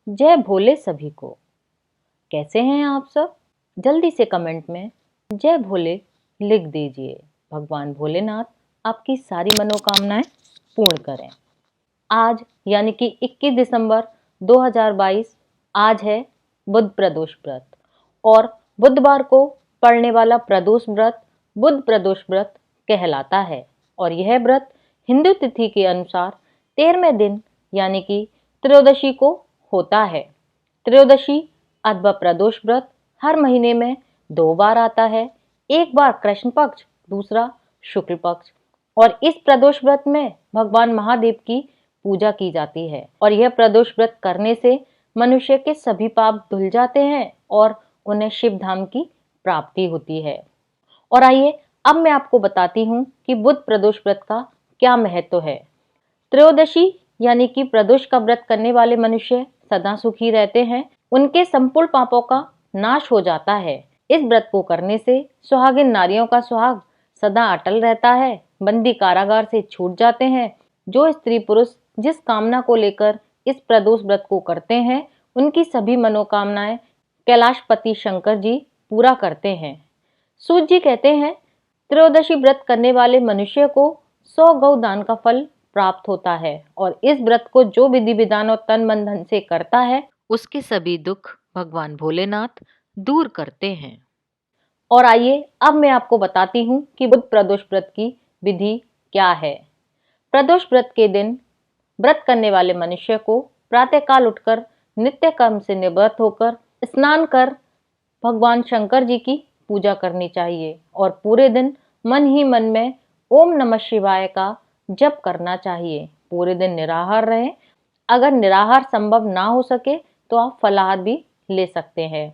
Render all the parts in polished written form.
जय भोले सभी को। कैसे हैं आप सब? जल्दी से कमेंट में जय भोले लिख दीजिए। भगवान भोलेनाथ आपकी सारी मनोकामनाएं पूर्ण करें। आज यानी कि 21 दिसंबर 2022 आज है बुध प्रदोष व्रत और बुधवार को पड़ने वाला प्रदोष व्रत बुध प्रदोष व्रत कहलाता है। और यह व्रत हिंदू तिथि के अनुसार 13वें दिन यानी कि त्रयोदशी को होता है। त्रयोदशी अथवा प्रदोष व्रत हर महीने में 2 बार आता है, एक बार कृष्ण पक्ष, दूसरा शुक्ल पक्ष। और इस प्रदोष व्रत में भगवान महादेव की पूजा की जाती है और यह प्रदोष व्रत करने से मनुष्य के सभी पाप धुल जाते हैं और उन्हें शिव धाम की प्राप्ति होती है। और आइए अब मैं आपको बताती हूँ कि बुध प्रदोष व्रत का क्या महत्व है। त्रयोदशी यानी कि प्रदोष का व्रत करने वाले मनुष्य सदा सुखी रहते हैं, उनके संपूर्ण पापों का नाश हो जाता है। इस व्रत को करने से सुहागिन नारियों का सुहाग सदा अटल रहता है, बंदी कारागार से छूट जाते हैं। जो स्त्री पुरुष जिस कामना को लेकर इस प्रदोष व्रत को करते हैं, उनकी सभी मनोकामनाएं कैलाशपति शंकर जी पूरा करते हैं। सूत जी कहते हैं, त्रयोदशी व्रत करने वाले मनुष्य को 100 गौ दान का फल प्राप्त होता है और इस व्रत को जो विधि विधान और तन मन धन से करता है, उसके सभी दुख भगवान भोलेनाथ दूर करते हैं। और आइए अब मैं आपको बताती हूँ कि बुध प्रदोष व्रत की विधि क्या है। प्रदोष व्रत के दिन व्रत करने वाले मनुष्य को प्रातःकाल उठकर नित्य कर्म से निवृत्त होकर स्नान कर भगवान शंकर जी की पूजा करनी चाहिए और पूरे दिन मन ही मन में ओम नमः शिवाय का जप करना चाहिए। पूरे दिन निराहार रहें। अगर निराहार संभव ना हो सके तो आप फलाहार भी ले सकते हैं।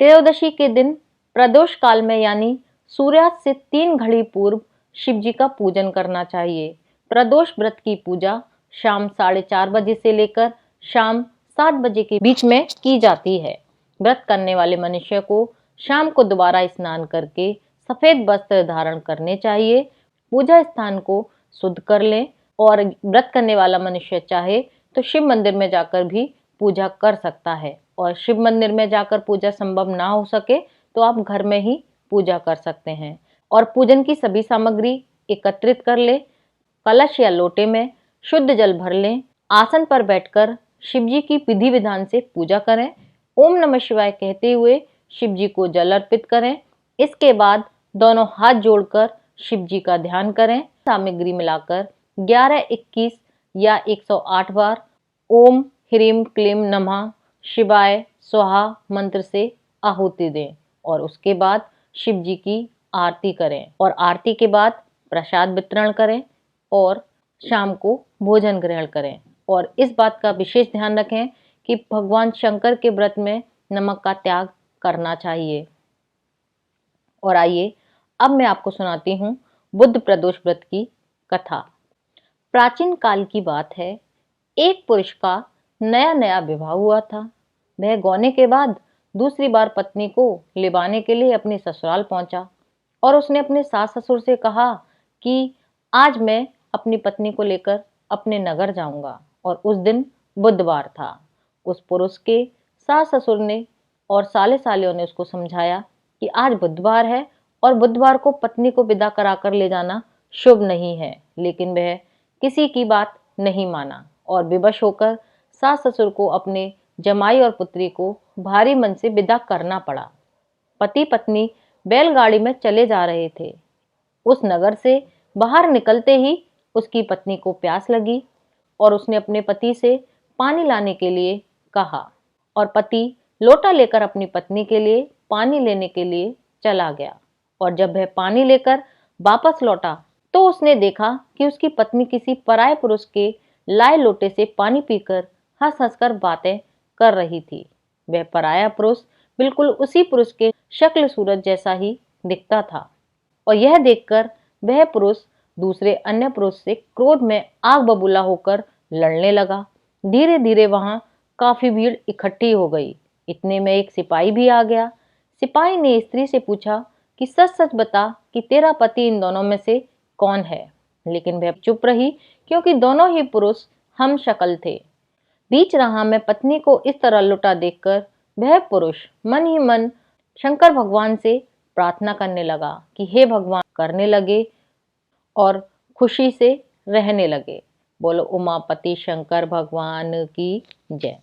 त्रयोदशी के दिन प्रदोष काल में यानी सूर्यास्त से 3 घड़ी पूर्व शिव जी का पूजन करना चाहिए। प्रदोष व्रत की पूजा शाम 4:30 बजे से लेकर शाम 7 बजे के बीच में की जाती है। व्रत करने वाले मनुष्य को शाम को दोबारा स्नान करके सफेद वस्त्र धारण करने चाहिए। पूजा स्थान को शुद्ध कर लें और व्रत करने वाला मनुष्य चाहे तो शिव मंदिर में जाकर भी पूजा कर सकता है और शिव मंदिर में जाकर पूजा संभव ना हो सके तो आप घर में ही पूजा कर सकते हैं। और पूजन की सभी सामग्री एकत्रित कर ले। कलश या लोटे में शुद्ध जल भर लें। आसन पर बैठकर शिव जी की विधि विधान से पूजा करें। ओम नमः शिवाय कहते हुए शिव जी को जल अर्पित करें। इसके बाद दोनों हाथ जोड़कर शिव जी का ध्यान करें। सामग्री मिलाकर 11, 21 या 108 बार ओम ह्रीम क्लीम नमः शिवाय स्वाहा मंत्र से आहुति दें और उसके बाद शिव जी की आरती करें और आरती के बाद प्रसाद वितरण करें और शाम को भोजन ग्रहण करें। और इस बात का विशेष ध्यान रखें कि भगवान शंकर के व्रत में नमक का त्याग करना चाहिए। और आइए अब मैं आपको सुनाती हूँ बुध प्रदोष व्रत की कथा। प्राचीन काल की बात है। एक पुरुष का नया नया विवाह हुआ था। वह गौने के बाद दूसरी बार पत्नी को लिबाने के लिए अपने ससुराल पहुंचा और उसने अपने सास ससुर से कहा कि आज मैं अपनी पत्नी को लेकर अपने नगर जाऊंगा। और उस दिन बुधवार था। उस पुरुष के सास ससुर ने और साले सालियों ने उसको समझाया कि आज बुधवार है और बुधवार को पत्नी को विदा कराकर ले जाना शुभ नहीं है, लेकिन वह किसी की बात नहीं माना और विवश होकर सास ससुर को अपने जमाई और पुत्री को भारी मन से विदा करना पड़ा। पति पत्नी बैलगाड़ी में चले जा रहे थे। उस नगर से बाहर निकलते ही उसकी पत्नी को प्यास लगी और उसने अपने पति से पानी लाने के लिए कहा और पति लोटा लेकर अपनी पत्नी के लिए पानी लेने के लिए चला गया। और जब वह पानी लेकर वापस लौटा तो उसने देखा कि उसकी पत्नी किसी पराये पुरुष के लाए लोटे से पानी पीकर हंस हंसकर बातें कर रही थी। वह पराया पुरुष बिल्कुल उसी पुरुष के शक्ल सूरत जैसा ही दिखता था और यह देखकर वह पुरुष दूसरे अन्य पुरुष से क्रोध में आग बबूला होकर लड़ने लगा। धीरे धीरे वहां काफी भीड़ इकट्ठी हो गई। इतने में एक सिपाही भी आ गया। सिपाही ने स्त्री से पूछा कि सच सच बता कि तेरा पति इन दोनों में से कौन है। लेकिन वह चुप रही क्योंकि दोनों ही पुरुष हम शक्ल थे। बीच राह में पत्नी को इस तरह लुटा देखकर वह पुरुष मन ही मन शंकर भगवान से प्रार्थना करने लगा कि हे भगवान, करने लगे और खुशी से रहने लगे। बोलो उमापति शंकर भगवान की जय।